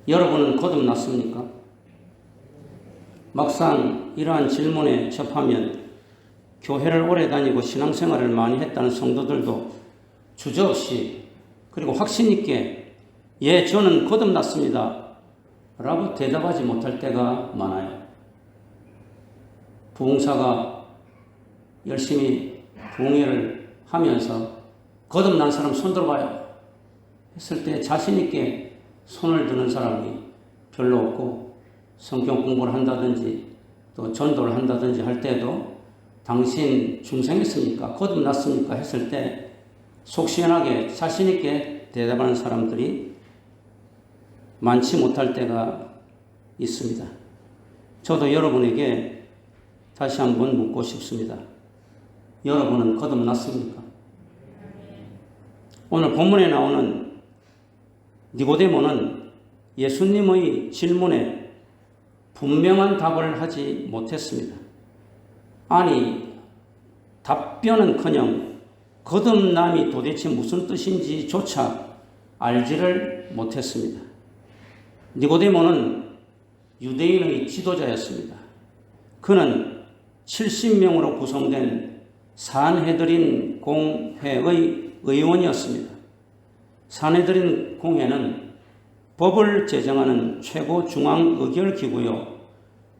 여러분은 거듭났습니까? 막상 이러한 질문에 접하면 교회를 오래 다니고 신앙생활을 많이 했다는 성도들도 주저없이 그리고 확신 있게 예, 저는 거듭났습니다 라고 대답하지 못할 때가 많아요. 부흥사가 열심히 부흥회를 하면서 거듭난 사람 손 들어봐요 했을 때 자신 있게 손을 드는 사람이 별로 없고, 성경 공부를 한다든지 또 전도를 한다든지 할 때도 당신 중생했습니까? 거듭났습니까? 했을 때 속 시원하게 자신 있게 대답하는 사람들이 많지 못할 때가 있습니다. 저도 여러분에게 다시 한번 묻고 싶습니다. 여러분은 거듭났습니까? 오늘 본문에 나오는 니고데모는 예수님의 질문에 분명한 답을 하지 못했습니다. 아니, 답변은커녕 거듭남이 도대체 무슨 뜻인지조차 알지를 못했습니다. 니고데모는 유대인의 지도자였습니다. 그는 70명으로 구성된 산헤드린 공회의 의원이었습니다. 산헤드린 공회는 법을 제정하는 최고 중앙 의결기구요,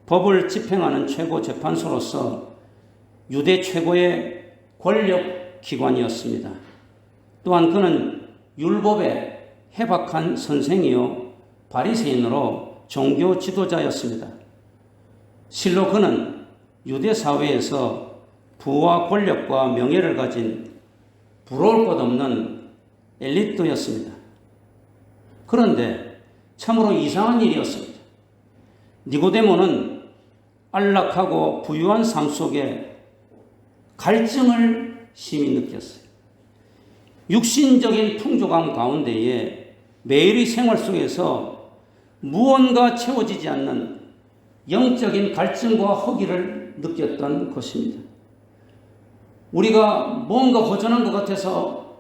법을 집행하는 최고 재판소로서 유대 최고의 권력기관이었습니다. 또한 그는 율법에 해박한 선생이요 바리새인으로 종교 지도자였습니다. 실로 그는 유대 사회에서 부와 권력과 명예를 가진 부러울 것 없는 엘리트였습니다. 그런데 참으로 이상한 일이었습니다. 니고데모는 안락하고 부유한 삶 속에 갈증을 심히 느꼈어요. 육신적인 풍족함 가운데에 매일의 생활 속에서 무언가 채워지지 않는 영적인 갈증과 허기를 느꼈던 것입니다. 우리가 뭔가 허전한 것 같아서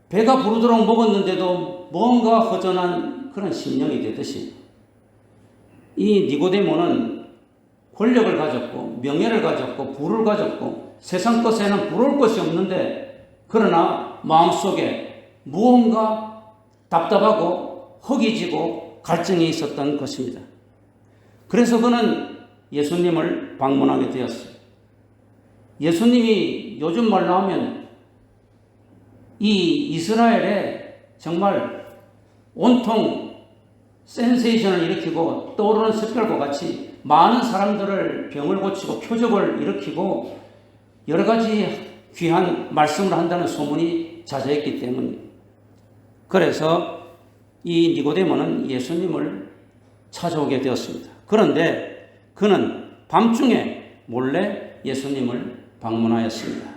배가 부르도록 먹었는데도 뭔가 허전한 그런 심령이 되듯이 이 니고데모는 권력을 가졌고 명예를 가졌고 부를 가졌고 세상 것에는 부러울 것이 없는데, 그러나 마음속에 무언가 답답하고 허기지고 갈증이 있었던 것입니다. 그래서 그는 예수님을 방문하게 되었어요. 예수님이 요즘 말로 하면 이 이스라엘에 정말 온통 센세이션을 일으키고 떠오르는 샛별과 같이 많은 사람들을 병을 고치고 표적을 일으키고 여러 가지 귀한 말씀을 한다는 소문이 자자했기 때문입니다. 그래서 이 니고데모는 예수님을 찾아오게 되었습니다. 그런데 그는 밤중에 몰래 예수님을 방문하였습니다.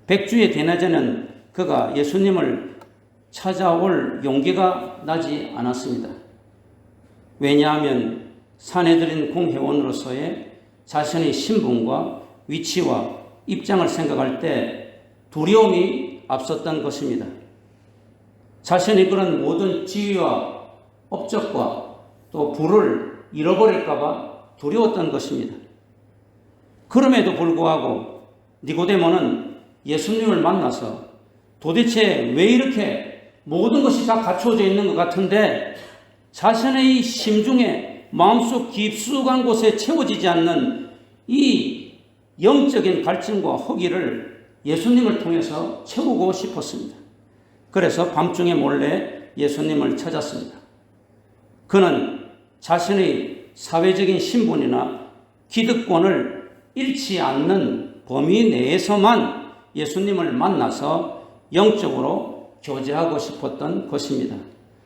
백주의 대낮에는 그가 예수님을 찾아올 용기가 나지 않았습니다. 왜냐하면 산헤드린 공회원으로서의 자신의 신분과 위치와 입장을 생각할 때 두려움이 앞섰던 것입니다. 자신이 그런 모든 지위와 업적과 또 부를 잃어버릴까 봐 두려웠던 것입니다. 그럼에도 불구하고 니고데모는 예수님을 만나서 도대체 왜 이렇게 모든 것이 다 갖춰져 있는 것 같은데 자신의 심중에 마음속 깊숙한 곳에 채워지지 않는 이 영적인 갈증과 허기를 예수님을 통해서 채우고 싶었습니다. 그래서 밤중에 몰래 예수님을 찾았습니다. 그는 자신의 사회적인 신분이나 기득권을 잃지 않는 범위 내에서만 예수님을 만나서 영적으로 교제하고 싶었던 것입니다.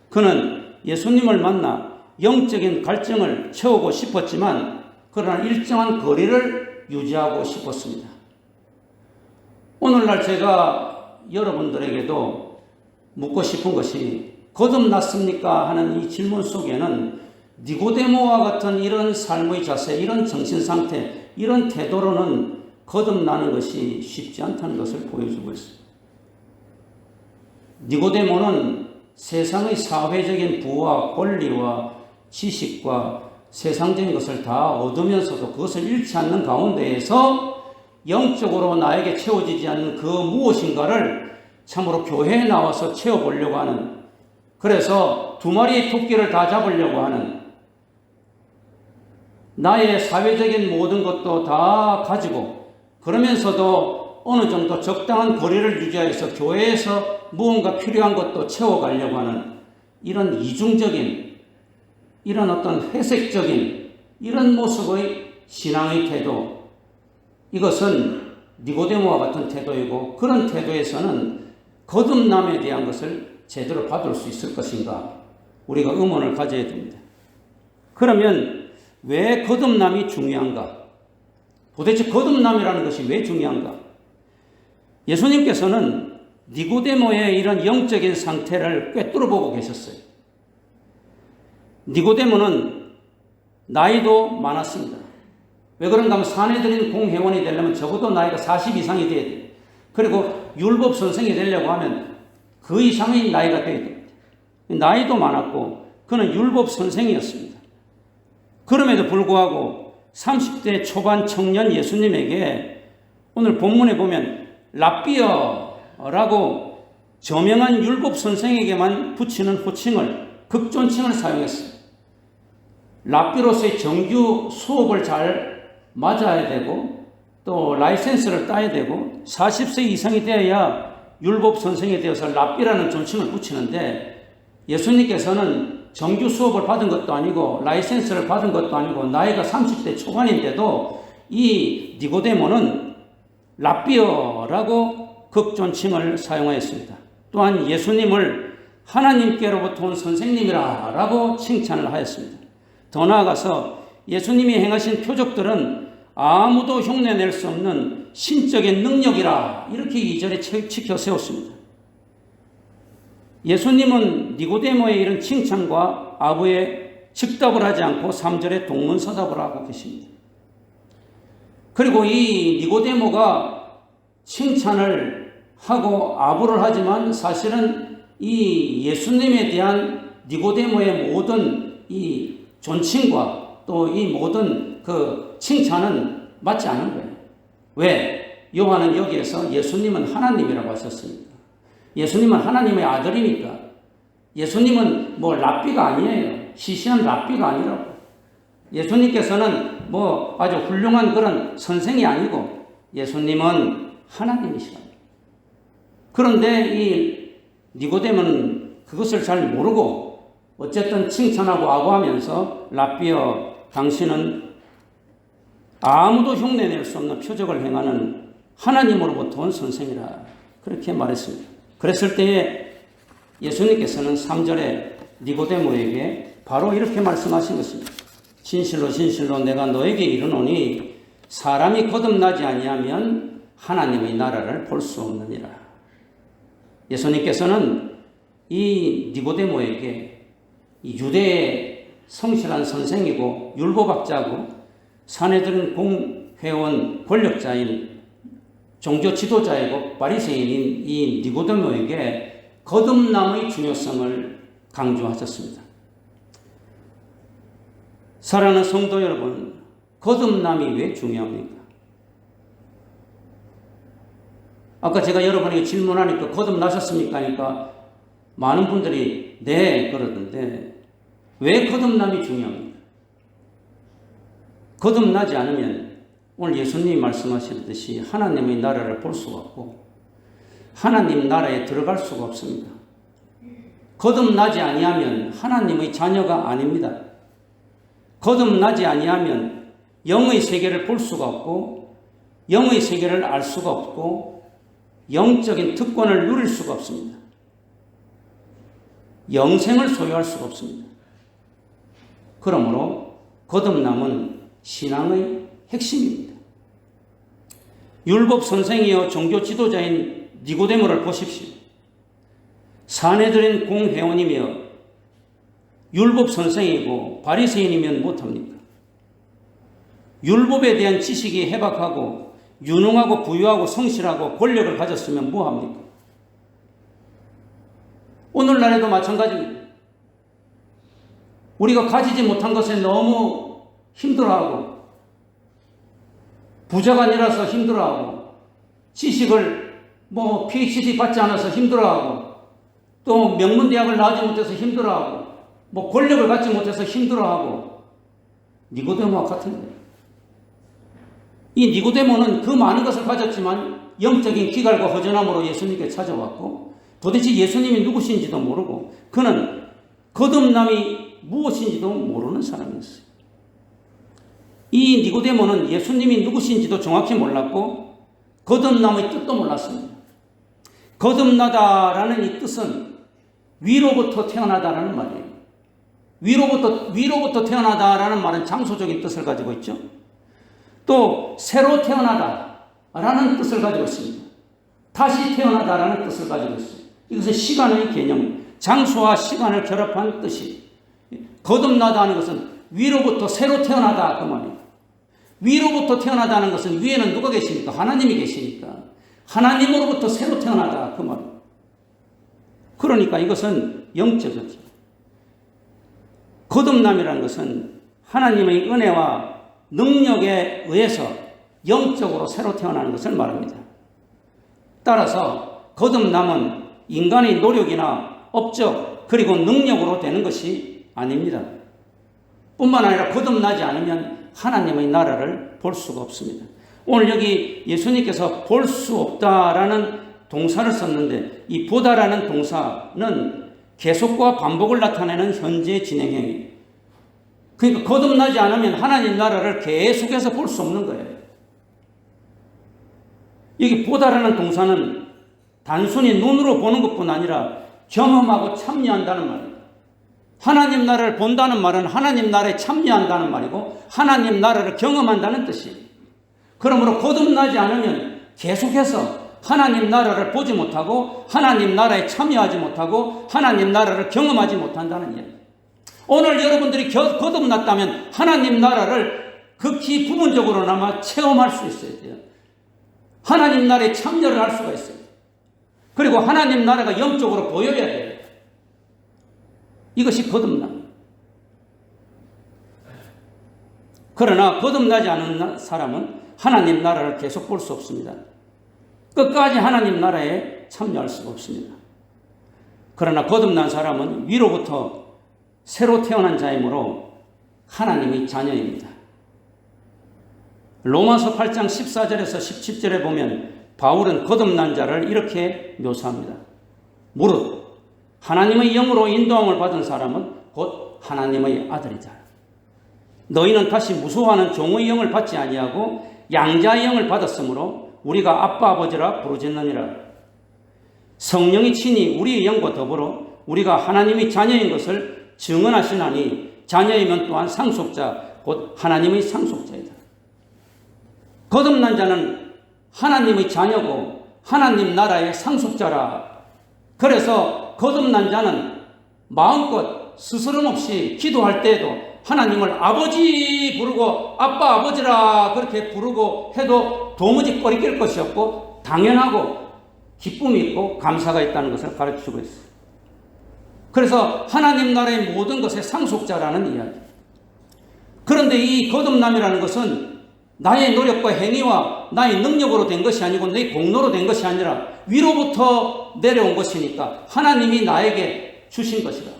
그는 예수님을 만나 영적인 갈증을 채우고 싶었지만 그러나 일정한 거리를 유지하고 싶었습니다. 오늘날 제가 여러분들에게도 묻고 싶은 것이 거듭났습니까? 하는 이 질문 속에는 니고데모와 같은 이런 삶의 자세, 이런 정신상태, 이런 태도로는 거듭나는 것이 쉽지 않다는 것을 보여주고 있습니다. 니고데모는 세상의 사회적인 부와 권리와 지식과 세상적인 것을 다 얻으면서도 그것을 잃지 않는 가운데에서 영적으로 나에게 채워지지 않는 그 무엇인가를 참으로 교회에 나와서 채워보려고 하는, 그래서 두 마리의 토끼를 다 잡으려고 하는, 나의 사회적인 모든 것도 다 가지고 그러면서도 어느 정도 적당한 거리를 유지해서 교회에서 무언가 필요한 것도 채워가려고 하는 이런 이중적인, 이런 어떤 회색적인 이런 모습의 신앙의 태도, 이것은 니고데모와 같은 태도이고, 그런 태도에서는 거듭남에 대한 것을 제대로 받을 수 있을 것인가, 우리가 의문을 가져야 됩니다. 그러면 왜 거듭남이 중요한가? 도대체 거듭남이라는 것이 왜 중요한가? 예수님께서는 니고데모의 이런 영적인 상태를 꿰뚫어 보고 계셨어요. 니고데모는 나이도 많았습니다. 왜 그런가 하면 사내들인 공회원이 되려면 적어도 나이가 40 이상이 돼야 돼요. 그리고 율법 선생이 되려고 하면 그 이상의 나이가 돼야 됩니다. 나이도 많았고 그는 율법 선생이었습니다. 그럼에도 불구하고 30대 초반 청년 예수님에게 오늘 본문에 보면 랍비어라고 저명한 율법 선생에게만 붙이는 호칭을, 극존칭을 사용했습니다. 랍비로서의 정규 수업을 잘 맞아야 되고 또 라이센스를 따야 되고 40세 이상이 되어야 율법 선생이 되어서 랍비라는 존칭을 붙이는데, 예수님께서는 정규 수업을 받은 것도 아니고 라이센스를 받은 것도 아니고 나이가 30대 초반인데도 이 니고데모는 랍비어라고 극존칭을 사용하였습니다. 또한 예수님을 하나님께로부터 온 선생님이라고 칭찬을 하였습니다. 더 나아가서 예수님이 행하신 표적들은 아무도 흉내낼 수 없는 신적인 능력이라, 이렇게 2절에 치켜 세웠습니다. 예수님은 니고데모의 이런 칭찬과 아부의 즉답을 하지 않고 3절에 동문서답을 하고 계십니다. 그리고 이 니고데모가 칭찬을 하고 아부를 하지만 사실은 이 예수님에 대한 니고데모의 모든 이 존칭과 또 이 모든 그 칭찬은 맞지 않은 거예요. 왜? 요한은 여기에서 예수님은 하나님이라고 하셨습니다. 예수님은 하나님의 아들이니까. 예수님은 뭐 랍비가 아니에요. 시시한 랍비가 아니라고. 예수님께서는 뭐 아주 훌륭한 그런 선생이 아니고 예수님은 하나님이시라. 그런데 이 니고데모는 그것을 잘 모르고 어쨌든 칭찬하고 아부하면서 랍비어, 당신은 아무도 흉내낼 수 없는 표적을 행하는 하나님으로부터 온 선생이라, 그렇게 말했습니다. 그랬을 때에 예수님께서는 3절에 니고데모에게 바로 이렇게 말씀하신 것입니다. 진실로 진실로 내가 너에게 이르노니 사람이 거듭나지 아니하면 하나님의 나라를 볼 수 없느니라. 예수님께서는 이 니고데모에게 이 유대의 성실한 선생이고 율법학자고 사내들은 공회원 권력자인 종교 지도자이고 바리새인인 이 니고데모에게 거듭남의 중요성을 강조하셨습니다. 사랑하는 성도 여러분, 거듭남이 왜 중요합니까? 아까 제가 여러분에게 질문하니까 거듭나셨습니까? 하니까 많은 분들이 네 그러던데, 왜 거듭남이 중요합니까? 거듭나지 않으면 오늘 예수님이 말씀하셨듯이 하나님의 나라를 볼 수가 없고 하나님 나라에 들어갈 수가 없습니다. 거듭나지 아니하면 하나님의 자녀가 아닙니다. 거듭나지 아니하면 영의 세계를 볼 수가 없고 영의 세계를 알 수가 없고 영적인 특권을 누릴 수가 없습니다. 영생을 소유할 수가 없습니다. 그러므로 거듭남은 신앙의 핵심입니다. 율법 선생이여 종교 지도자인 니고데모를 보십시오. 사내들인 공회원이며 율법 선생이고 바리새인이면 못합니까? 율법에 대한 지식이 해박하고 유능하고 부유하고 성실하고 권력을 가졌으면 뭐합니까? 오늘날에도 마찬가지입니다. 우리가 가지지 못한 것에 너무 힘들어하고, 부자가 아니라서 힘들어하고, 지식을 PhD 받지 않아서 힘들어하고, 또 명문대학을 나오지 못해서 힘들어하고, 권력을 갖지 못해서 힘들어하고, 니고데모와 같은 거예요. 이 니고데모는 그 많은 것을 가졌지만 영적인 기갈과 허전함으로 예수님께 찾아왔고, 도대체 예수님이 누구신지도 모르고, 그는 거듭남이 무엇인지도 모르는 사람이었어요. 이 니고데모는 예수님이 누구신지도 정확히 몰랐고, 거듭남의 뜻도 몰랐습니다. 거듭나다라는 이 뜻은 위로부터 태어나다라는 말이에요. 위로부터 태어나다라는 말은 장소적인 뜻을 가지고 있죠. 또 새로 태어나다라는 뜻을 가지고 있습니다. 다시 태어나다라는 뜻을 가지고 있어요. 이것은 시간의 개념, 장소와 시간을 결합한 뜻이. 거듭나다는 것은 위로부터 새로 태어나다 그 말이에요. 위로부터 태어나다는 것은 위에는 누가 계십니까? 하나님이 계시니까 하나님으로부터 새로 태어나다 그 말이에요. 그러니까 이것은 영적이죠. 거듭남이라는 것은 하나님의 은혜와 능력에 의해서 영적으로 새로 태어나는 것을 말합니다. 따라서 거듭남은 인간의 노력이나 업적 그리고 능력으로 되는 것이 아닙니다. 뿐만 아니라 거듭나지 않으면 하나님의 나라를 볼 수가 없습니다. 오늘 여기 예수님께서 볼 수 없다라는 동사를 썼는데, 이 보다라는 동사는 계속과 반복을 나타내는 현재 진행형이에요. 그러니까 거듭나지 않으면 하나님 나라를 계속해서 볼 수 없는 거예요. 여기 보다라는 동사는 단순히 눈으로 보는 것뿐 아니라 경험하고 참여한다는 말이에요. 하나님 나라를 본다는 말은 하나님 나라에 참여한다는 말이고, 하나님 나라를 경험한다는 뜻이에요. 그러므로 거듭나지 않으면 계속해서 하나님 나라를 보지 못하고, 하나님 나라에 참여하지 못하고, 하나님 나라를 경험하지 못한다는 이야기예요. 오늘 여러분들이 거듭났다면 하나님 나라를 극히 부분적으로나마 체험할 수 있어야 돼요. 하나님 나라에 참여를 할 수가 있어요. 그리고 하나님 나라가 영적으로 보여야 돼요. 이것이 거듭남. 그러나 거듭나지 않은 사람은 하나님 나라를 계속 볼 수 없습니다. 끝까지 하나님 나라에 참여할 수가 없습니다. 그러나 거듭난 사람은 위로부터 새로 태어난 자이므로 하나님의 자녀입니다. 로마서 8장 14절에서 17절에 보면 바울은 거듭난 자를 이렇게 묘사합니다. 무릇 하나님의 영으로 인도함을 받은 사람은 곧 하나님의 아들이다. 너희는 다시 무소하는 종의 영을 받지 아니하고 양자의 영을 받았으므로 우리가 아빠 아버지라 부르짖느니라. 성령이 친히 우리의 영과 더불어 우리가 하나님의 자녀인 것을 증언하시나니 자녀이면 또한 상속자 곧 하나님의 상속자이다. 거듭난 자는 하나님의 자녀고 하나님 나라의 상속자라. 그래서 거듭난 자는 마음껏 스스럼 없이 기도할 때에도 하나님을 아버지 부르고 아빠 아버지라 그렇게 부르고 해도 도무지 꺼리낄 것이 없고 당연하고 기쁨이 있고 감사가 있다는 것을 가르치고 있어요. 그래서 하나님 나라의 모든 것의 상속자라는 이야기. 그런데 이 거듭남이라는 것은 나의 노력과 행위와 나의 능력으로 된 것이 아니고 내 공로로 된 것이 아니라 위로부터 내려온 것이니까 하나님이 나에게 주신 것이다.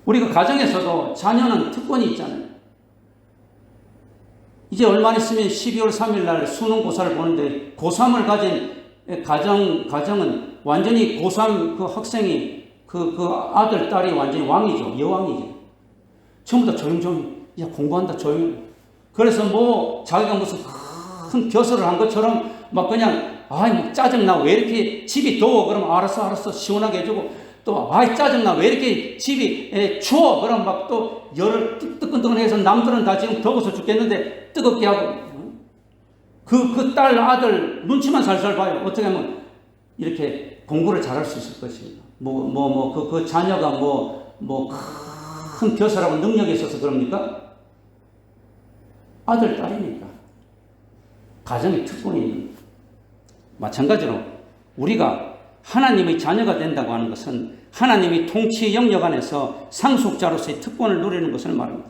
우리가 가정에서도 자녀는 특권이 있잖아요. 이제 얼마 있으면 12월 3일 날 수능고사를 보는데 고3을 가진 가정은 완전히 고3 그 학생이 그 아들, 딸이 완전히 왕이죠. 여왕이죠. 전부 다 조용조용히, 야, 공부한다, 조용히. 그래서 자기가 무슨 큰 벼슬을 한 것처럼 막 그냥, 짜증나. 왜 이렇게 집이 더워? 그럼 알았어. 시원하게 해주고. 또, 짜증나. 왜 이렇게 집이 추워? 그럼 막 또 열을 뜨끈뜨끈해서 남들은 다 지금 더워서 죽겠는데 뜨겁게 하고. 그 딸, 아들 눈치만 살살 봐요. 어떻게 하면 이렇게 공부를 잘할 수 있을 것입니다. 그 자녀가 큰 벼슬하고 능력이 있어서 그럽니까? 아들, 딸이니까. 가정의 특권이 있는. 마찬가지로 우리가 하나님의 자녀가 된다고 하는 것은 하나님이 통치 영역 안에서 상속자로서의 특권을 누리는 것을 말합니다.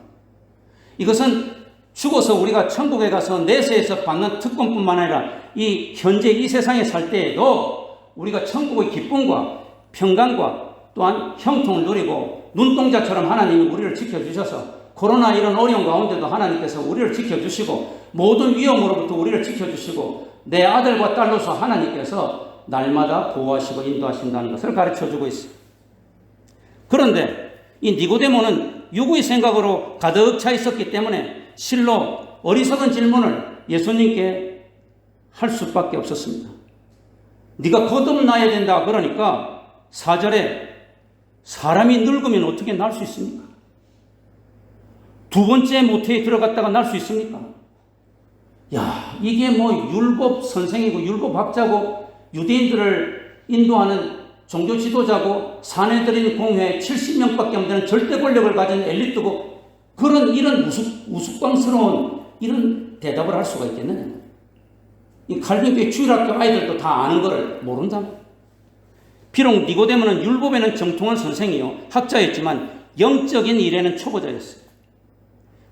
이것은 죽어서 우리가 천국에 가서 내세에서 받는 특권뿐만 아니라 이 현재 이 세상에 살 때에도 우리가 천국의 기쁨과 평강과 또한 형통을 누리고 눈동자처럼 하나님이 우리를 지켜주셔서 코로나 이런 어려운 가운데도 하나님께서 우리를 지켜주시고 모든 위험으로부터 우리를 지켜주시고 내 아들과 딸로서 하나님께서 날마다 보호하시고 인도하신다는 것을 가르쳐주고 있습니다. 그런데 이 니고데모는 육의 생각으로 가득 차 있었기 때문에 실로 어리석은 질문을 예수님께 할 수밖에 없었습니다. 네가 거듭나야 된다 그러니까 4절에 사람이 늙으면 어떻게 날 수 있습니까? 두 번째 모태에 들어갔다가 날 수 있습니까? 야, 이게 뭐 율법 선생이고 율법학자고 유대인들을 인도하는 종교 지도자고 사내들인 공회 70명밖에 안 되는 절대 권력을 가진 엘리트고 이런 우스꽝스러운 이런 대답을 할 수가 있겠느냐. 이 칼빈교회 주일학교 아이들도 다 아는 거를 모른다면. 비록 니고데모는 율법에는 정통한 선생이요 학자였지만 영적인 일에는 초보자였어요.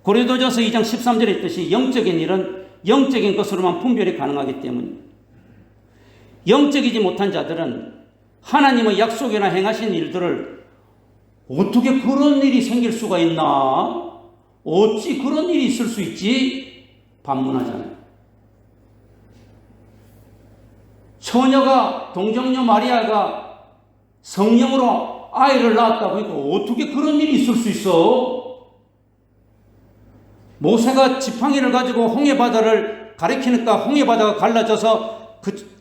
고린도전서 2장 13절에 있듯이 영적인 일은 영적인 것으로만 분별이 가능하기 때문입니다. 영적이지 못한 자들은 하나님의 약속이나 행하신 일들을 어떻게 그런 일이 생길 수가 있나? 어찌 그런 일이 있을 수 있지? 반문하잖아요. 처녀가 동정녀 마리아가 성령으로 아이를 낳았다고 하니까 어떻게 그런 일이 있을 수 있어? 모세가 지팡이를 가지고 홍해바다를 가리키니까 홍해바다가 갈라져서 그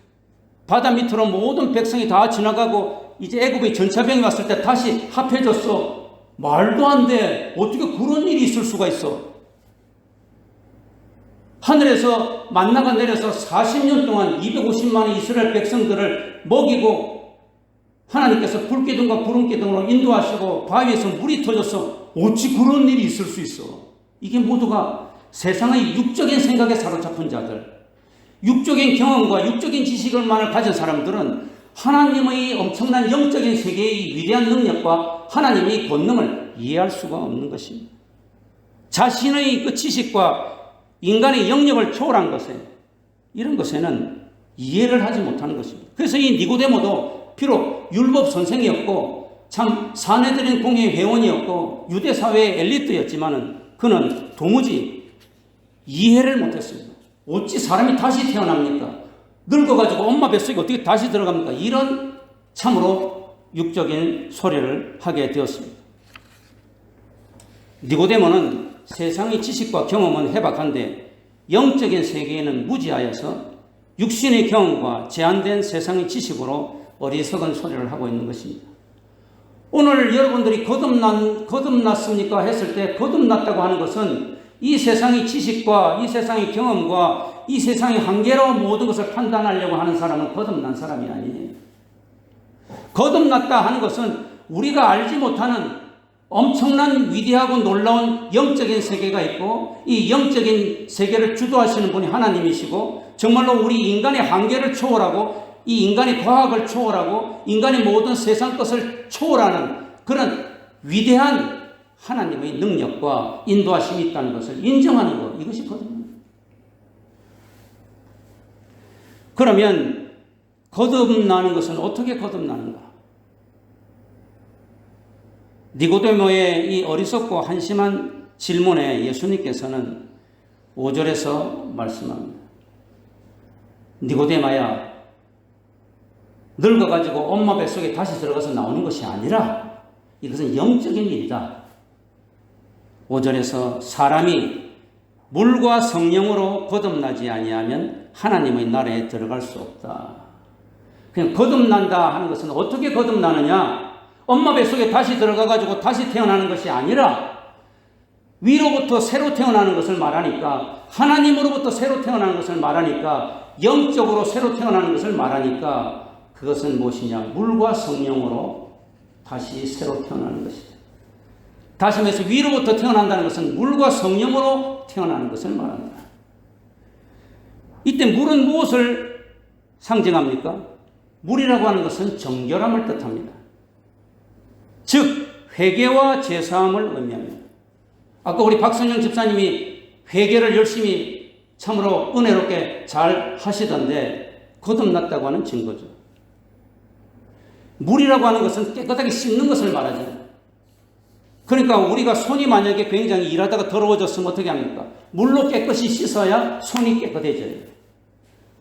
바다 밑으로 모든 백성이 다 지나가고 이제 애굽의 전차병이 왔을 때 다시 합해졌어. 말도 안 돼. 어떻게 그런 일이 있을 수가 있어? 하늘에서 만나가 내려서 40년 동안 250만의 이스라엘 백성들을 먹이고 하나님께서 불기둥과 구름기둥으로 인도하시고 바위에서 물이 터져서 어찌 그런 일이 있을 수 있어? 이게 모두가 세상의 육적인 생각에 사로잡힌 자들, 육적인 경험과 육적인 지식을만을 가진 사람들은 하나님의 엄청난 영적인 세계의 위대한 능력과 하나님의 권능을 이해할 수가 없는 것입니다. 자신의 그 지식과 인간의 영역을 초월한 것에 이런 것에는 이해를 하지 못하는 것입니다. 그래서 이 니고데모도 비록 율법 선생이었고 참 사내들인 공회 회원이었고 유대 사회의 엘리트였지만은 그는 도무지 이해를 못했습니다. 어찌 사람이 다시 태어납니까? 늙어가지고 엄마 뱃속에 어떻게 다시 들어갑니까? 이런 참으로 육적인 소리를 하게 되었습니다. 니고데모는 세상의 지식과 경험은 해박한데 영적인 세계에는 무지하여서 육신의 경험과 제한된 세상의 지식으로 어리석은 소리를 하고 있는 것입니다. 오늘 여러분들이 거듭났습니까? 했을 때 거듭났다고 하는 것은 이 세상의 지식과 이 세상의 경험과 이 세상의 한계로 모든 것을 판단하려고 하는 사람은 거듭난 사람이 아니에요. 거듭났다 하는 것은 우리가 알지 못하는 엄청난 위대하고 놀라운 영적인 세계가 있고 이 영적인 세계를 주도하시는 분이 하나님이시고 정말로 우리 인간의 한계를 초월하고 이 인간의 과학을 초월하고 인간의 모든 세상 것을 초월하는 그런 위대한 하나님의 능력과 인도하심이 있다는 것을 인정하는 것, 이것이 거듭납니다. 그러면 거듭나는 것은 어떻게 거듭나는가? 니고데모의 이 어리석고 한심한 질문에 예수님께서는 5절에서 말씀합니다. 니고데마야, 늙어가지고 엄마 뱃속에 다시 들어가서 나오는 것이 아니라 이것은 영적인 일이다. 5절에서 사람이 물과 성령으로 거듭나지 아니하면 하나님의 나라에 들어갈 수 없다. 그냥 거듭난다 하는 것은 어떻게 거듭나느냐? 엄마 뱃속에 다시 들어가가지고 다시 태어나는 것이 아니라 위로부터 새로 태어나는 것을 말하니까 하나님으로부터 새로 태어나는 것을 말하니까 영적으로 새로 태어나는 것을 말하니까 그것은 무엇이냐? 물과 성령으로 다시 새로 태어나는 것이다. 다시 말해서 위로부터 태어난다는 것은 물과 성령으로 태어나는 것을 말합니다. 이때 물은 무엇을 상징합니까? 물이라고 하는 것은 정결함을 뜻합니다. 즉 회개와 제사함을 의미합니다. 아까 우리 박선영 집사님이 회개를 열심히 참으로 은혜롭게 잘 하시던데 거듭났다고 하는 증거죠. 물이라고 하는 것은 깨끗하게 씻는 것을 말하잖아요. 그러니까 우리가 손이 만약에 굉장히 일하다가 더러워졌으면 어떻게 합니까? 물로 깨끗이 씻어야 손이 깨끗해져요.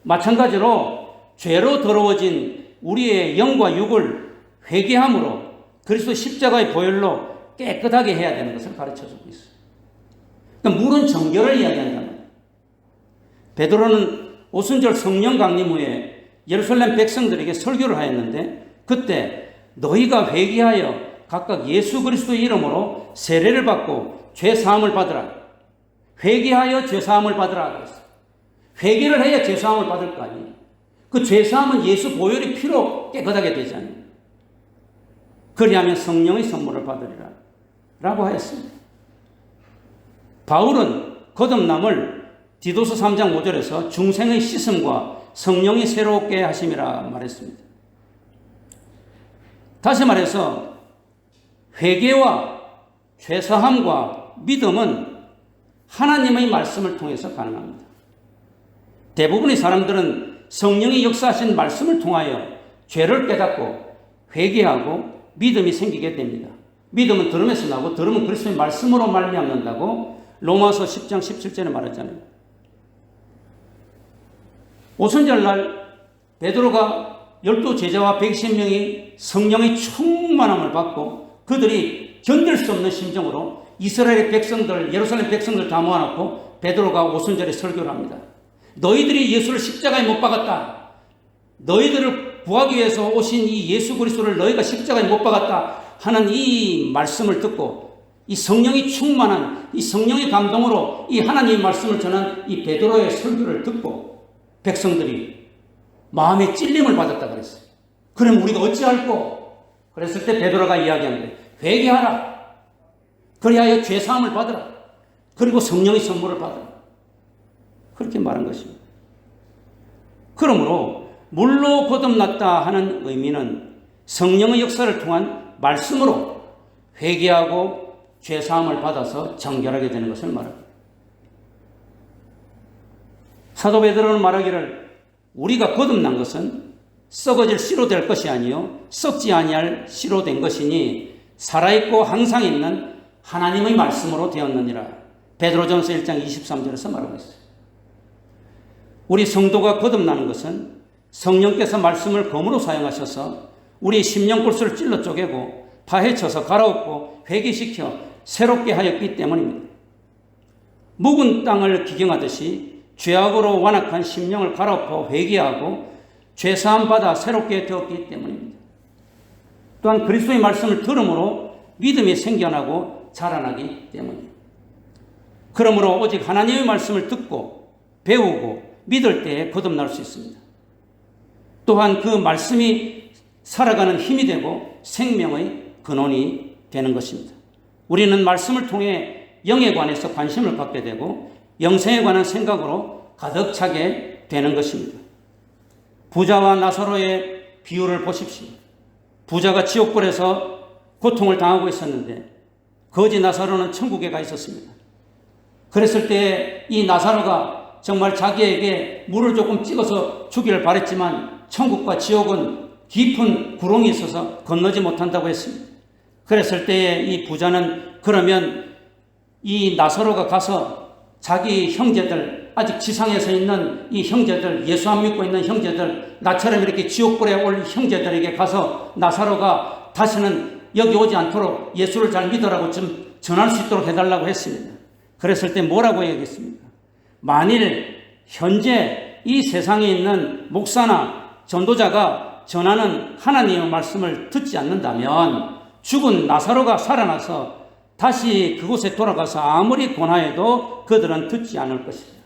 마찬가지로 죄로 더러워진 우리의 영과 육을 회개함으로 그리스도 십자가의 보혈로 깨끗하게 해야 되는 것을 가르쳐주고 있어요. 그러니까 물은 정결을 이야기한단 말이에요. 베드로는 오순절 성령 강림 후에 예루살렘 백성들에게 설교를 하였는데 그때 너희가 회개하여 각각 예수 그리스도의 이름으로 세례를 받고 죄사함을 받으라. 회개하여 죄사함을 받으라 그랬어요. 회개를 해야 죄사함을 받을 거 아니에요. 그 죄사함은 예수 보혈의 피로 깨끗하게 되잖아요. 그리하면 성령의 선물을 받으리라 라고 하였습니다. 바울은 거듭남을 디도서 3장 5절에서 중생의 씻음과 성령이 새롭게 하심이라 말했습니다. 다시 말해서 회개와 죄사함과 믿음은 하나님의 말씀을 통해서 가능합니다. 대부분의 사람들은 성령이 역사하신 말씀을 통하여 죄를 깨닫고 회개하고 믿음이 생기게 됩니다. 믿음은 들음에서 나고 들음은 그리스도의 말씀으로 말미암는다고 로마서 10장 17절에 말하잖아요. 오순절날 베드로가 12제자와 120명이 성령의 충만함을 받고 그들이 견딜 수 없는 심정으로 이스라엘의 백성들, 예루살렘 백성들 다 모아놓고 베드로가 오순절에 설교를 합니다. 너희들이 예수를 십자가에 못 박았다. 너희들을 구하기 위해서 오신 이 예수 그리스도를 너희가 십자가에 못 박았다 하는 이 말씀을 듣고 이 성령이 충만한 이 성령의 감동으로 이 하나님의 말씀을 전한 이 베드로의 설교를 듣고 백성들이 마음의 찔림을 받았다 그랬어요. 그럼 우리가 어찌할꼬? 그랬을 때 베드로가 이야기하는데 회개하라. 그리하여 죄사함을 받으라. 그리고 성령의 선물을 받으라. 그렇게 말한 것입니다. 그러므로 물로 거듭났다 하는 의미는 성령의 역사를 통한 말씀으로 회개하고 죄사함을 받아서 정결하게 되는 것을 말합니다. 사도 베드로는 말하기를 우리가 거듭난 것은 썩어질 씨로 될 것이 아니요 썩지 아니할 씨로 된 것이니 살아있고 항상 있는 하나님의 말씀으로 되었느니라. 베드로전서 1장 23절에서 말하고 있어요. 우리 성도가 거듭나는 것은 성령께서 말씀을 검으로 사용하셔서 우리 심령골수를 찔러 쪼개고 파헤쳐서 갈아엎고 회개시켜 새롭게 하였기 때문입니다. 묵은 땅을 기경하듯이 죄악으로 완악한 심령을 갈아엎어 회개하고 죄사함 받아 새롭게 되었기 때문입니다. 또한 그리스도의 말씀을 들음으로 믿음이 생겨나고 자라나기 때문입니다. 그러므로 오직 하나님의 말씀을 듣고 배우고 믿을 때에 거듭날 수 있습니다. 또한 그 말씀이 살아가는 힘이 되고 생명의 근원이 되는 것입니다. 우리는 말씀을 통해 영에 관해서 관심을 갖게 되고 영생에 관한 생각으로 가득 차게 되는 것입니다. 부자와 나사로의 비유를 보십시오. 부자가 지옥불에서 고통을 당하고 있었는데 거지 나사로는 천국에 가 있었습니다. 그랬을 때 이 나사로가 정말 자기에게 물을 조금 찍어서 주기를 바랬지만 천국과 지옥은 깊은 구렁이 있어서 건너지 못한다고 했습니다. 그랬을 때에 이 부자는 그러면 이 나사로가 가서 자기 형제들, 아직 지상에서 있는 이 형제들, 예수 안 믿고 있는 형제들, 나처럼 이렇게 지옥불에 올 형제들에게 가서 나사로가 다시는 여기 오지 않도록 예수를 잘 믿으라고 좀 전할 수 있도록 해달라고 했습니다. 그랬을 때 뭐라고 얘기했습니까? 만일 현재 이 세상에 있는 목사나 전도자가 전하는 하나님의 말씀을 듣지 않는다면 죽은 나사로가 살아나서 다시 그곳에 돌아가서 아무리 권하여도 그들은 듣지 않을 것입니다.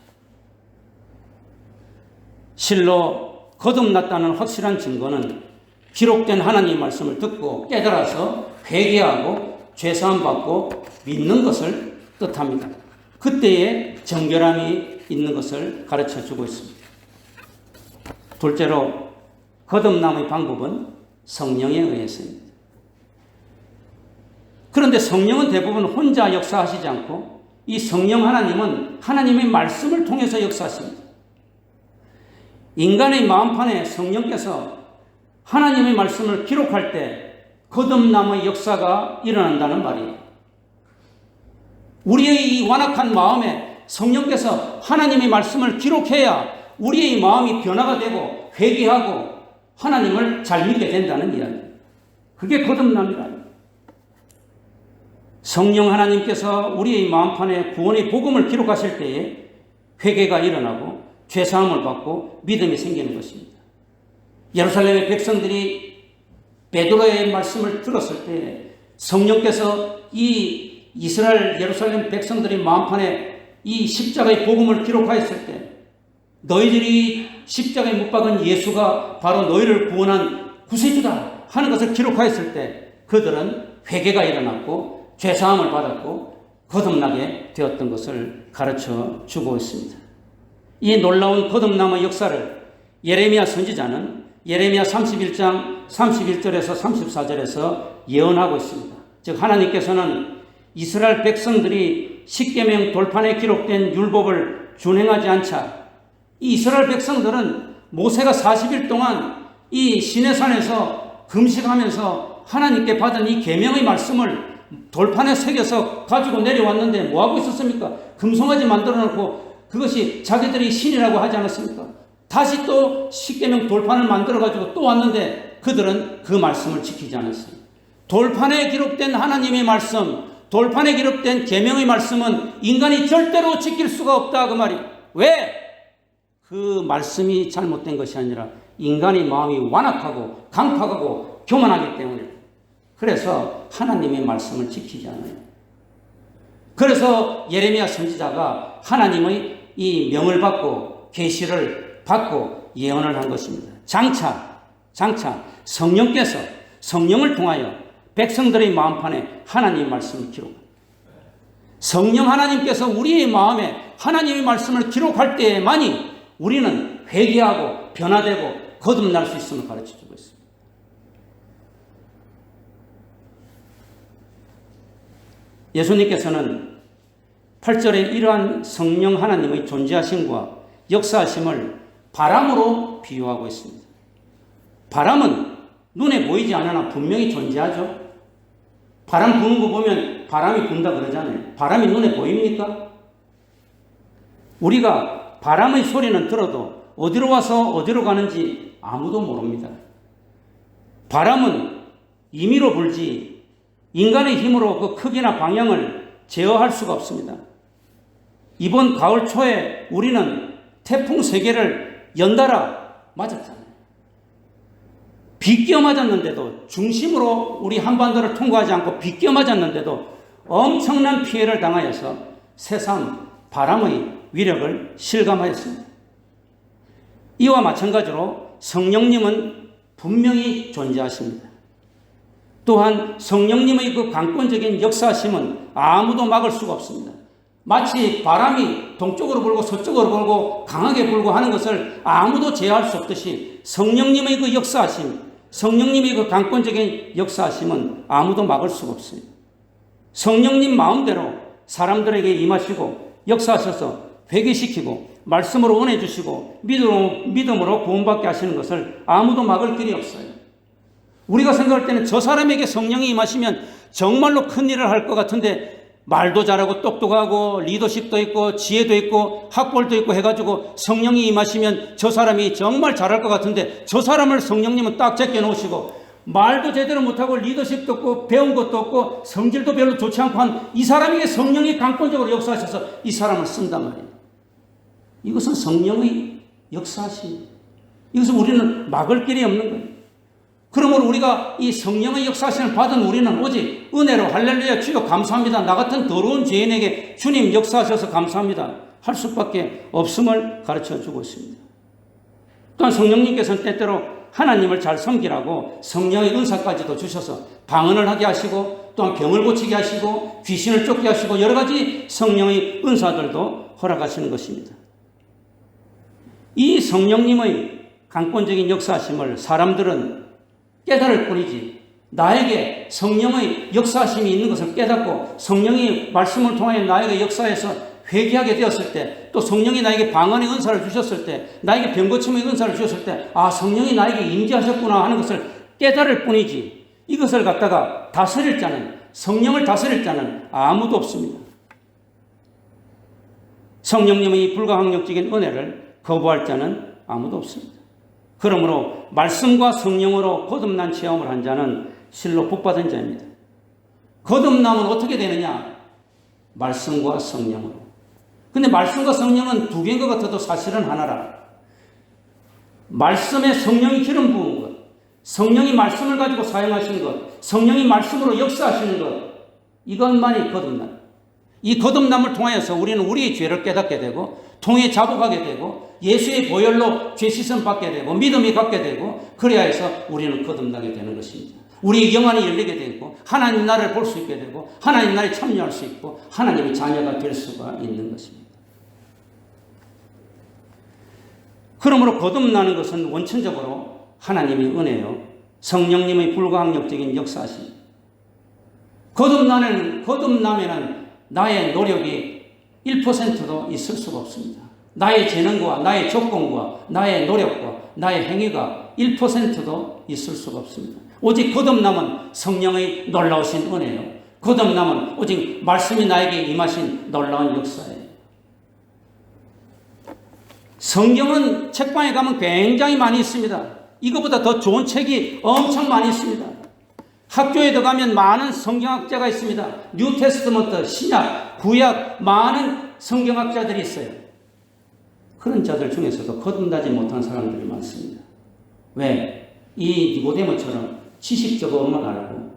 실로 거듭났다는 확실한 증거는 기록된 하나님의 말씀을 듣고 깨달아서 회개하고 죄사함 받고 믿는 것을 뜻합니다. 그때에 정결함이 있는 것을 가르쳐주고 있습니다. 둘째로 거듭남의 방법은 성령에 의해서입니다. 그런데 성령은 대부분 혼자 역사하시지 않고 이 성령 하나님은 하나님의 말씀을 통해서 역사하십니다. 인간의 마음판에 성령께서 하나님의 말씀을 기록할 때 거듭남의 역사가 일어난다는 말이에요. 우리의 이 완악한 마음에 성령께서 하나님의 말씀을 기록해야 우리의 마음이 변화가 되고 회개하고 하나님을 잘 믿게 된다는 이야기예요. 그게 거듭남이라. 성령 하나님께서 우리의 마음판에 구원의 복음을 기록하실 때에 회개가 일어나고 죄사함을 받고 믿음이 생기는 것입니다. 예루살렘의 백성들이 베드로의 말씀을 들었을 때 성령께서 이 이스라엘 예루살렘 백성들의 마음판에 이 십자가의 복음을 기록하였을 때 너희들이 십자가에 못 박은 예수가 바로 너희를 구원한 구세주다 하는 것을 기록하였을 때 그들은 회개가 일어났고 죄사함을 받았고 거듭나게 되었던 것을 가르쳐 주고 있습니다. 이 놀라운 거듭남의 역사를 예레미야 선지자는 예레미야 31장 31절에서 34절에서 예언하고 있습니다. 즉 하나님께서는 이스라엘 백성들이 십계명 돌판에 기록된 율법을 준행하지 않자 이 이스라엘 백성들은 모세가 40일 동안 이 시내산에서 금식하면서 하나님께 받은 이 계명의 말씀을 돌판에 새겨서 가지고 내려왔는데 뭐하고 있었습니까? 금송아지 만들어 놓고 그것이 자기들이 신이라고 하지 않았습니까? 다시 또 십계명 돌판을 만들어 가지고 또 왔는데 그들은 그 말씀을 지키지 않았어요. 돌판에 기록된 하나님의 말씀, 돌판에 기록된 계명의 말씀은 인간이 절대로 지킬 수가 없다 그 말이. 왜? 그 말씀이 잘못된 것이 아니라 인간의 마음이 완악하고 강팍하고 교만하기 때문에 그래서 하나님의 말씀을 지키지 않아요. 그래서 예레미야 선지자가 하나님의 이 명을 받고 계시를 받고 예언을 한 것입니다. 장차 성령께서 성령을 통하여 백성들의 마음판에 하나님의 말씀을 기록합니다. 성령 하나님께서 우리의 마음에 하나님의 말씀을 기록할 때에만이 우리는 회개하고 변화되고 거듭날 수 있음을 가르쳐주고 있습니다. 예수님께서는 8절에 이러한 성령 하나님의 존재하심과 역사하심을 바람으로 비유하고 있습니다. 바람은 눈에 보이지 않으나 분명히 존재하죠. 바람 부는 거 보면 바람이 분다 그러잖아요. 바람이 눈에 보입니까? 우리가 바람의 소리는 들어도 어디로 와서 어디로 가는지 아무도 모릅니다. 바람은 임의로 불지 인간의 힘으로 그 크기나 방향을 제어할 수가 없습니다. 이번 가을 초에 우리는 태풍 3개를 연달아 맞았잖아요. 비껴 맞았는데도 중심으로 우리 한반도를 통과하지 않고 비껴 맞았는데도 엄청난 피해를 당하여서 새삼 바람의 위력을 실감하였습니다. 이와 마찬가지로 성령님은 분명히 존재하십니다. 또한 성령님의 그 강권적인 역사하심은 아무도 막을 수가 없습니다. 마치 바람이 동쪽으로 불고 서쪽으로 불고 강하게 불고 하는 것을 아무도 제어할 수 없듯이 성령님의 그 역사하심, 성령님의 그 강권적인 역사하심은 아무도 막을 수가 없어요. 성령님 마음대로 사람들에게 임하시고 역사하셔서 회개시키고 말씀으로 은혜 주시고 믿음으로 구원받게 하시는 것을 아무도 막을 길이 없어요. 우리가 생각할 때는 저 사람에게 성령이 임하시면 정말로 큰일을 할 것 같은데 말도 잘하고 똑똑하고 리더십도 있고 지혜도 있고 학벌도 있고 해가지고 성령이 임하시면 저 사람이 정말 잘할 것 같은데 저 사람을 성령님은 딱 제껴 놓으시고 말도 제대로 못하고 리더십도 없고 배운 것도 없고 성질도 별로 좋지 않고 한 이 사람에게 성령이 강권적으로 역사하셔서 이 사람을 쓴단 말이에요. 이것은 성령의 역사하심. 이것은 우리는 막을 길이 없는 거예요. 그러므로 우리가 이 성령의 역사하심을 받은 우리는 오직 은혜로 할렐루야 주여 감사합니다. 나 같은 더러운 죄인에게 주님 역사하셔서 감사합니다. 할 수밖에 없음을 가르쳐주고 있습니다. 또한 성령님께서는 때때로 하나님을 잘 섬기라고 성령의 은사까지도 주셔서 방언을 하게 하시고 또한 병을 고치게 하시고 귀신을 쫓게 하시고 여러 가지 성령의 은사들도 허락하시는 것입니다. 이 성령님의 강권적인 역사하심을 사람들은 깨달을 뿐이지 나에게 성령의 역사하심이 있는 것을 깨닫고 성령이 말씀을 통하여 나에게 역사해서 회개하게 되었을 때, 또 성령이 나에게 방언의 은사를 주셨을 때, 나에게 병고침의 은사를 주셨을 때, 아, 성령이 나에게 임재하셨구나 하는 것을 깨달을 뿐이지 이것을 갖다가 다스릴 자는, 성령을 다스릴 자는 아무도 없습니다. 성령님의 불가항력적인 은혜를 거부할 자는 아무도 없습니다. 그러므로 말씀과 성령으로 거듭난 체험을 한 자는 실로 복받은 자입니다. 거듭남은 어떻게 되느냐? 말씀과 성령으로. 근데 말씀과 성령은 두 개인 것 같아도 사실은 하나라. 말씀에 성령이 기름 부은 것, 성령이 말씀을 가지고 사용하시는 것, 성령이 말씀으로 역사하시는 것, 이것만이 거듭남. 이 거듭남을 통하여서 우리는 우리의 죄를 깨닫게 되고 통에 자복하게 되고 예수의 보혈로 죄 씻음 받게 되고 믿음이 갖게 되고 그래야 해서 우리는 거듭나게 되는 것입니다. 우리의 영안이 열리게 되고 하나님 나라를 볼 수 있게 되고 하나님 나라에 참여할 수 있고 하나님의 자녀가 될 수가 있는 것입니다. 그러므로 거듭나는 것은 원천적으로 하나님의 은혜요, 성령님의 불가항력적인 역사하심. 거듭나면은 나의 노력이 1%도 있을 수가 없습니다. 나의 재능과 나의 조건과 나의 노력과 나의 행위가 1%도 있을 수가 없습니다. 오직 거듭남은 성령의 놀라우신 은혜요. 거듭남은 오직 말씀이 나에게 임하신 놀라운 역사예요. 성경은 책방에 가면 굉장히 많이 있습니다. 이거보다 더 좋은 책이 엄청 많이 있습니다. 학교에 들어가면 많은 성경학자가 있습니다. 뉴 테스트먼트, 신약, 구약, 많은 성경학자들이 있어요. 그런 자들 중에서도 거듭나지 못한 사람들이 많습니다. 왜? 이 니고데모처럼 지식적으로만 알고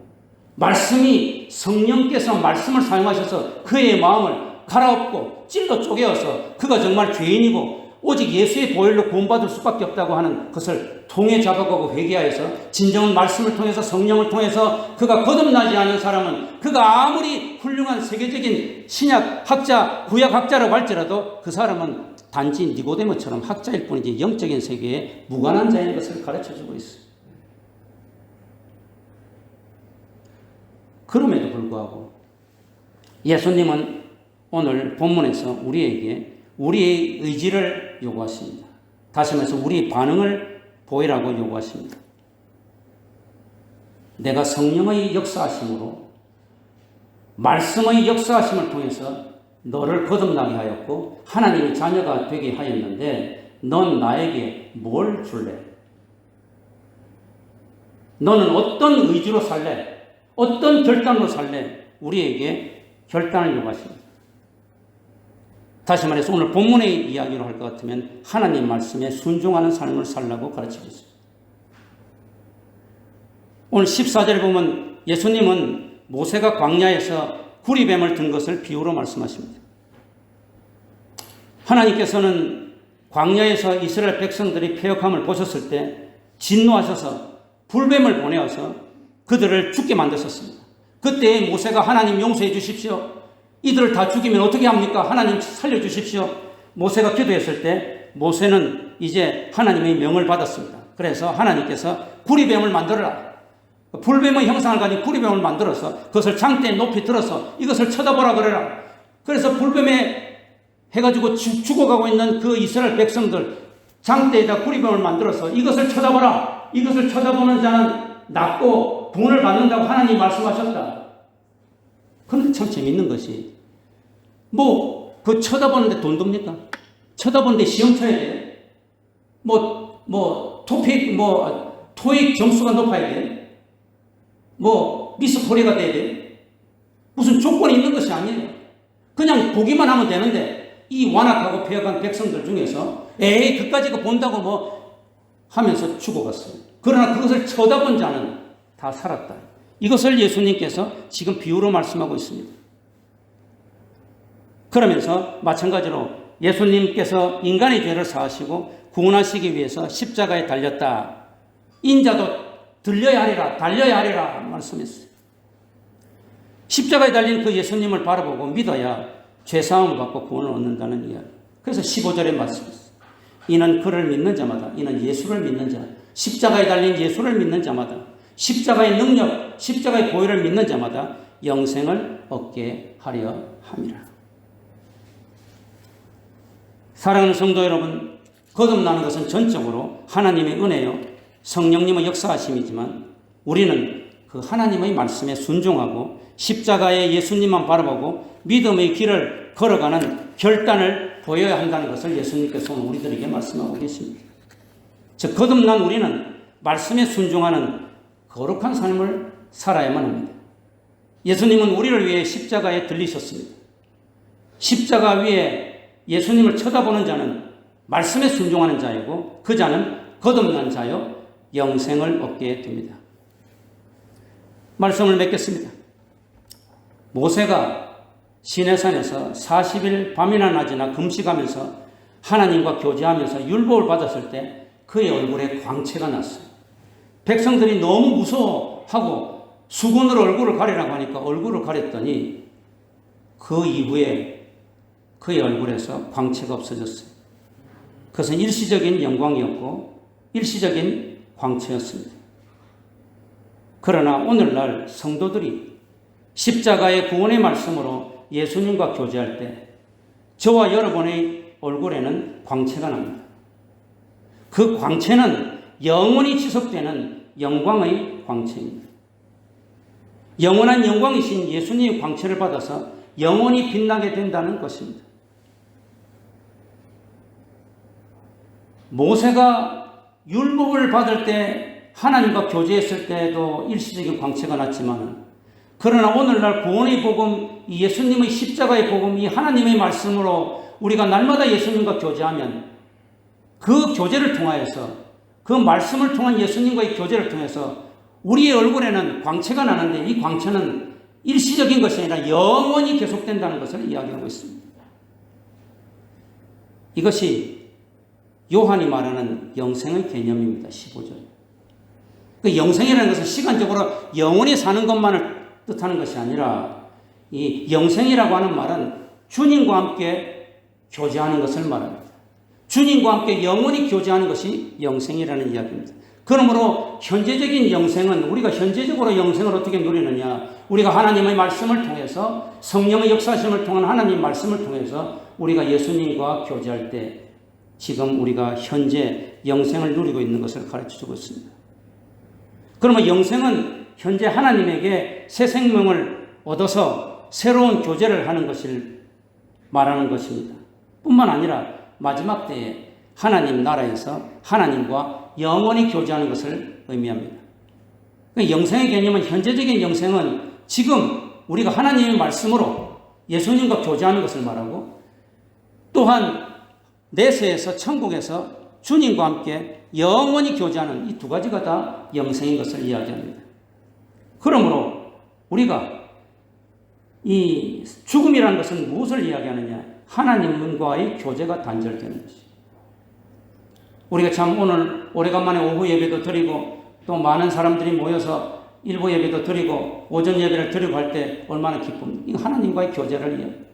말씀이 성령께서 말씀을 사용하셔서 그의 마음을 갈아엎고 찔러 쪼개어서 그가 정말 죄인이고 오직 예수의 보혈로 구원받을 수밖에 없다고 하는 것을 통해 잡아가고 회개하여서 진정한 말씀을 통해서 성령을 통해서 그가 거듭나지 않은 사람은 그가 아무리 훌륭한 세계적인 신약 학자, 구약 학자라고 할지라도 그 사람은 단지 니고데모처럼 학자일 뿐이지 영적인 세계에 무관한 자인 것을 가르쳐주고 있어요. 그럼에도 불구하고 예수님은 오늘 본문에서 우리에게 우리의 의지를 요구하십니다. 다시 말해서 우리의 반응을 보이라고 요구하십니다. 내가 성령의 역사하심으로 말씀의 역사하심을 통해서 너를 거듭나게 하였고 하나님의 자녀가 되게 하였는데 넌 나에게 뭘 줄래? 너는 어떤 의지로 살래? 어떤 결단으로 살래? 우리에게 결단을 요구하십니다. 다시 말해서 오늘 본문의 이야기로 할 것 같으면 하나님 말씀에 순종하는 삶을 살라고 가르치고 있습니다. 오늘 14절에 보면 예수님은 모세가 광야에서 구리뱀을 든 것을 비유로 말씀하십니다. 하나님께서는 광야에서 이스라엘 백성들이 패역함을 보셨을 때 진노하셔서 불뱀을 보내어서 그들을 죽게 만드셨습니다. 그때 모세가 하나님 용서해 주십시오. 이들을 다 죽이면 어떻게 합니까? 하나님 살려주십시오. 모세가 기도했을 때 모세는 이제 하나님의 명을 받았습니다. 그래서 하나님께서 구리뱀을 만들어라. 불뱀의 형상을 가진 구리뱀을 만들어서 그것을 장대에 높이 들어서 이것을 쳐다보라 그래라. 그래서 불뱀에 해가지고 죽어가고 있는 그 이스라엘 백성들 장대에다 구리뱀을 만들어서 이것을 쳐다보라. 이것을 쳐다보는 자는 낫고 돈을 받는다고 하나님이 말씀하셨다. 그런데 참 재밌는 것이 그 쳐다보는데 돈 듭니까? 쳐다보는데 시험 쳐야 돼. 토익 점수가 높아야 돼. 미스 코리아가 돼야 돼. 무슨 조건이 있는 것이 아니에요. 그냥 보기만 하면 되는데 이 완악하고 패역한 백성들 중에서 그까지 본다고 하면서 죽어갔어요. 그러나 그것을 쳐다본 자는 다 살았다. 이것을 예수님께서 지금 비유로 말씀하고 있습니다. 그러면서 마찬가지로 예수님께서 인간의 죄를 사하시고 구원하시기 위해서 십자가에 달렸다. 인자도 들려야 하리라, 달려야 하리라 말씀했어요. 십자가에 달린 그 예수님을 바라보고 믿어야 죄사함을 받고 구원을 얻는다는 이야기. 그래서 15절에 말씀했어요. 이는 그를 믿는 자마다, 이는 예수를 믿는 자, 십자가에 달린 예수를 믿는 자마다, 십자가의 능력, 십자가의 보혈을 믿는 자마다 영생을 얻게 하려 함이라. 사랑하는 성도 여러분, 거듭나는 것은 전적으로 하나님의 은혜요, 성령님의 역사하심이지만 우리는 그 하나님의 말씀에 순종하고 십자가의 예수님만 바라보고 믿음의 길을 걸어가는 결단을 보여야 한다는 것을 예수님께서 우리들에게 말씀하고 계십니다. 즉 거듭난 우리는 말씀에 순종하는 거룩한 삶을 살아야만 합니다. 예수님은 우리를 위해 십자가에 들리셨습니다. 십자가 위에 예수님을 쳐다보는 자는 말씀에 순종하는 자이고 그 자는 거듭난 자요 영생을 얻게 됩니다. 말씀을 맺겠습니다. 모세가 시내산에서 40일 밤이나 낮이나 금식하면서 하나님과 교제하면서 율법을 받았을 때 그의 얼굴에 광채가 났어요. 백성들이 너무 무서워하고 수건으로 얼굴을 가리라고 하니까 얼굴을 가렸더니 그 이후에 그의 얼굴에서 광채가 없어졌어요. 그것은 일시적인 영광이었고 일시적인 광채였습니다. 그러나 오늘날 성도들이 십자가의 구원의 말씀으로 예수님과 교제할 때 저와 여러분의 얼굴에는 광채가 납니다. 그 광채는 영원히 지속되는 영광의 광채입니다. 영원한 영광이신 예수님의 광채를 받아서 영원히 빛나게 된다는 것입니다. 모세가 율법을 받을 때 하나님과 교제했을 때도 일시적인 광채가 났지만 그러나 오늘날 구원의 복음, 이 예수님의 십자가의 복음, 이 하나님의 말씀으로 우리가 날마다 예수님과 교제하면 그 교제를 통하여서 그 말씀을 통한 예수님과의 교제를 통해서 우리의 얼굴에는 광채가 나는데 이 광채는 일시적인 것이 아니라 영원히 계속된다는 것을 이야기하고 있습니다. 이것이 요한이 말하는 영생의 개념입니다. 15절. 그 영생이라는 것은 시간적으로 영원히 사는 것만을 뜻하는 것이 아니라 이 영생이라고 하는 말은 주님과 함께 교제하는 것을 말합니다. 주님과 함께 영원히 교제하는 것이 영생이라는 이야기입니다. 그러므로 현재적인 영생은 우리가 현재적으로 영생을 어떻게 누리느냐? 우리가 하나님의 말씀을 통해서 성령의 역사심을 통한 하나님 말씀을 통해서 우리가 예수님과 교제할 때 지금 우리가 현재 영생을 누리고 있는 것을 가르쳐주고 있습니다. 그러면 영생은 현재 하나님에게 새 생명을 얻어서 새로운 교제를 하는 것을 말하는 것입니다. 뿐만 아니라 마지막 때에 하나님 나라에서 하나님과 영원히 교제하는 것을 의미합니다. 영생의 개념은 현재적인 영생은 지금 우리가 하나님의 말씀으로 예수님과 교제하는 것을 말하고 또한 내세에서 천국에서 주님과 함께 영원히 교제하는 이 두 가지가 다 영생인 것을 이야기합니다. 그러므로 우리가 이 죽음이라는 것은 무엇을 이야기하느냐? 하나님과의 교제가 단절되는 것입니다. 우리가 참 오늘 오래간만에 오후 예배도 드리고 또 많은 사람들이 모여서 일부 예배도 드리고 오전 예배를 드리고 할 때 얼마나 기쁩니까? 이거 하나님과의 교제를 이야기합니다.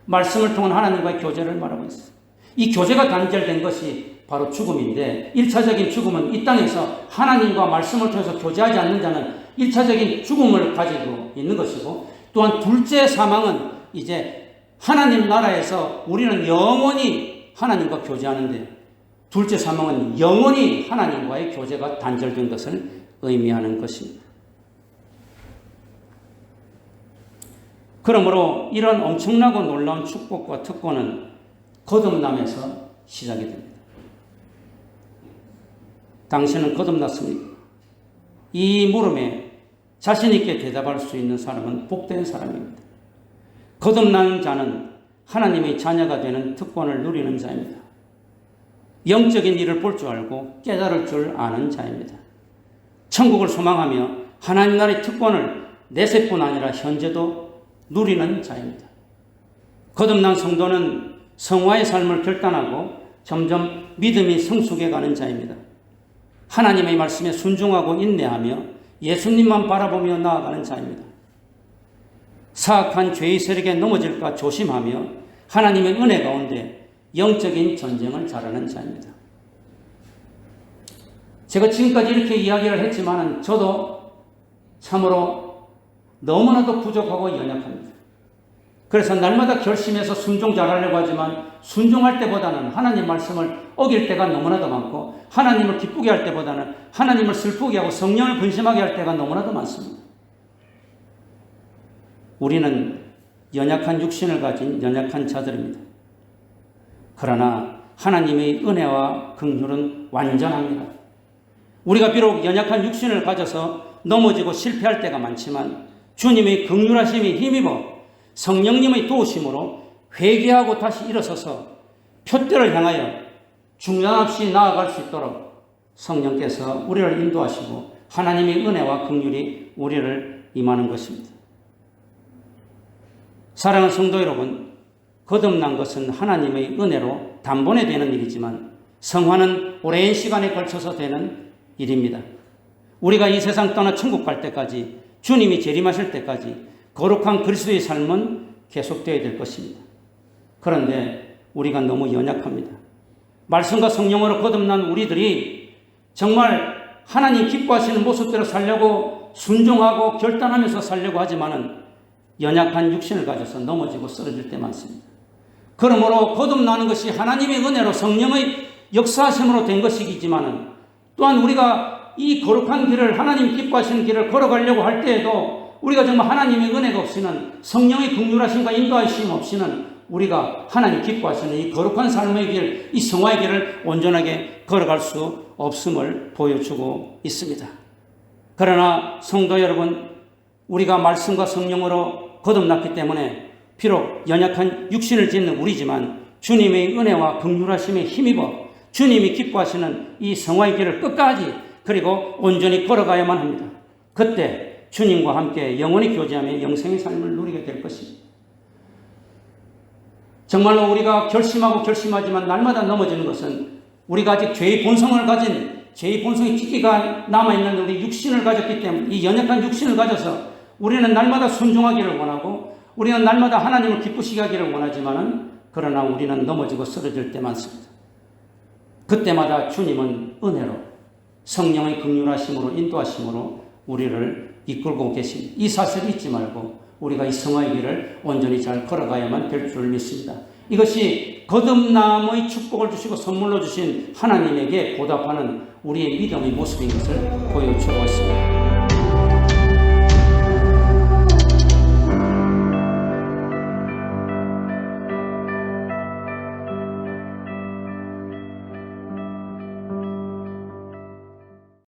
말씀을 통한 하나님과의 교제를 말하고 있습니다. 이 교제가 단절된 것이 바로 죽음인데 1차적인 죽음은 이 땅에서 하나님과 말씀을 통해서 교제하지 않는 자는 1차적인 죽음을 가지고 있는 것이고 또한 둘째 사망은 이제 하나님 나라에서 우리는 영원히 하나님과 교제하는데 둘째 사망은 영원히 하나님과의 교제가 단절된 것을 의미하는 것입니다. 그러므로 이런 엄청나고 놀라운 축복과 특권은 거듭남에서 시작이 됩니다. 당신은 거듭났습니까? 이 물음에 자신 있게 대답할 수 있는 사람은 복된 사람입니다. 거듭난 자는 하나님의 자녀가 되는 특권을 누리는 자입니다. 영적인 일을 볼 줄 알고 깨달을 줄 아는 자입니다. 천국을 소망하며 하나님 나라의 특권을 내세뿐 아니라 현재도 누리는 자입니다. 거듭난 성도는 성화의 삶을 결단하고 점점 믿음이 성숙해 가는 자입니다. 하나님의 말씀에 순종하고 인내하며 예수님만 바라보며 나아가는 자입니다. 사악한 죄의 세력에 넘어질까 조심하며 하나님의 은혜 가운데 영적인 전쟁을 잘하는 자입니다. 제가 지금까지 이렇게 이야기를 했지만 저도 참으로 너무나도 부족하고 연약합니다. 그래서 날마다 결심해서 순종 잘하려고 하지만 순종할 때보다는 하나님 말씀을 어길 때가 너무나도 많고 하나님을 기쁘게 할 때보다는 하나님을 슬프게 하고 성령을 근심하게 할 때가 너무나도 많습니다. 우리는 연약한 육신을 가진 연약한 자들입니다. 그러나 하나님의 은혜와 긍휼은 완전합니다. 우리가 비록 연약한 육신을 가져서 넘어지고 실패할 때가 많지만 주님의 긍휼하심에 힘입어 성령님의 도우심으로 회개하고 다시 일어서서 표대를 향하여 중단 없이 나아갈 수 있도록 성령께서 우리를 인도하시고 하나님의 은혜와 긍휼이 우리를 임하는 것입니다. 사랑하는 성도 여러분, 거듭난 것은 하나님의 은혜로 단번에 되는 일이지만 성화는 오랜 시간에 걸쳐서 되는 일입니다. 우리가 이 세상 떠나 천국 갈 때까지 주님이 재림하실 때까지 거룩한 그리스도의 삶은 계속되어야 될 것입니다. 그런데 우리가 너무 연약합니다. 말씀과 성령으로 거듭난 우리들이 정말 하나님 기뻐하시는 모습대로 살려고 순종하고 결단하면서 살려고 하지만은 연약한 육신을 가져서 넘어지고 쓰러질 때 많습니다. 그러므로 거듭나는 것이 하나님의 은혜로 성령의 역사하심으로 된 것이지만은 또한 우리가 이 거룩한 길을 하나님 기뻐하시는 길을 걸어가려고 할 때에도 우리가 정말 하나님의 은혜가 없이는 성령의 긍휼하심과 인도하심 없이는 우리가 하나님 기뻐하시는 이 거룩한 삶의 길, 이 성화의 길을 온전하게 걸어갈 수 없음을 보여주고 있습니다. 그러나 성도 여러분, 우리가 말씀과 성령으로 거듭났기 때문에 비록 연약한 육신을 짓는 우리지만 주님의 은혜와 긍휼하심에 힘입어 주님이 기뻐하시는 이 성화의 길을 끝까지 그리고 온전히 걸어가야만 합니다. 그때 주님과 함께 영원히 교제하며 영생의 삶을 누리게 될 것입니다. 정말로 우리가 결심하지만 날마다 넘어지는 것은 우리가 아직 죄의 본성을 가진 죄의 본성의 찢기가 남아있는 우리 육신을 가졌기 때문에 이 연약한 육신을 가져서 우리는 날마다 순종하기를 원하고 우리는 날마다 하나님을 기쁘시게 하기를 원하지만은 그러나 우리는 넘어지고 쓰러질 때 많습니다. 그때마다 주님은 은혜로 성령의 긍휼하심으로 인도하심으로 우리를 이끌고 계십니다. 이 사실을 잊지 말고 우리가 이 성화의 길을 온전히 잘 걸어가야만 될 줄 믿습니다. 이것이 거듭남의 축복을 주시고 선물로 주신 하나님에게 보답하는 우리의 믿음의 모습인 것을 보여주고 있습니다.